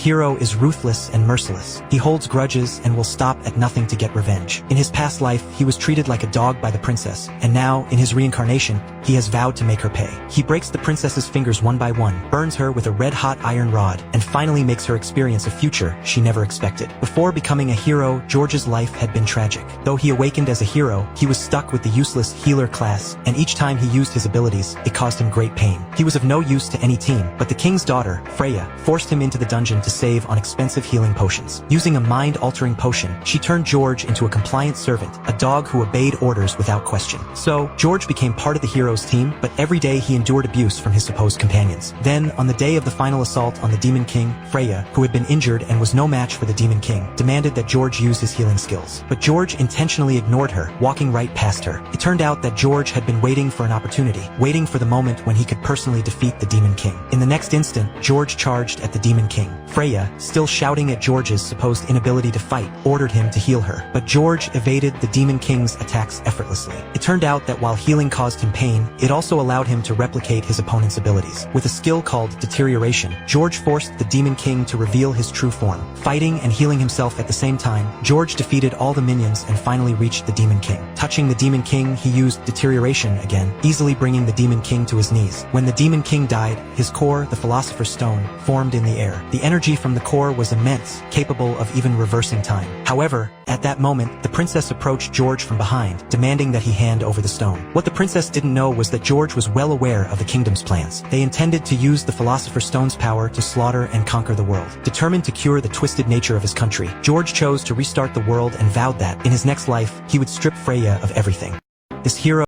hero is ruthless and merciless. He holds grudges and will stop at nothing to get revenge. In his past life, he was treated like a dog by the princess, and now, in his reincarnation, he has vowed to make her pay. He breaks the princess's fingers one by one, burns her with a red-hot iron rod, and finally makes her experience a future she never expected. Before becoming a hero, George's life had been tragic. Though he awakened as a hero, he was stuck with the useless healer class, and each time he used his abilities, it caused him great pain. He was of no use to any team, but the king's daughter, Freya, forced him into the dungeon to save on expensive healing potions. Using a mind-altering potion, she turned George into a compliant servant, a dog who obeyed orders without question. So, George became part of the hero's team, but every day he endured abuse from his supposed companions. Then, on the day of the final assault on the Demon King, Freya, who had been injured and was no match for the Demon King, demanded that George use his healing skills. But George intentionally ignored her, walking right past her. It turned out that George had been waiting for an opportunity, waiting for the moment when he could personally defeat the Demon King. In the next instant, George charged at the Demon King. Freya, still shouting at George's supposed inability to fight, ordered him to heal her. But George evaded the Demon King's attacks effortlessly. It turned out that while healing caused him pain, it also allowed him to replicate his opponent's abilities. With a skill called Deterioration, George forced the Demon King to reveal his true form. Fighting and healing himself at the same time, George defeated all the minions and finally reached the Demon King. Touching the Demon King, he used Deterioration again, easily bringing the Demon King to his knees. When the Demon King died, his core, the Philosopher's Stone, formed in the air. The energy from the core was immense, capable of even reversing time. However, at that moment, the princess approached George from behind, demanding that he hand over the stone. What the princess didn't know was that George was well aware of the kingdom's plans. They intended to use the Philosopher's Stone's power to slaughter and conquer the world. Determined to cure the twisted nature of his country, George chose to restart the world and vowed that, in his next life, he would strip Freya of everything. This hero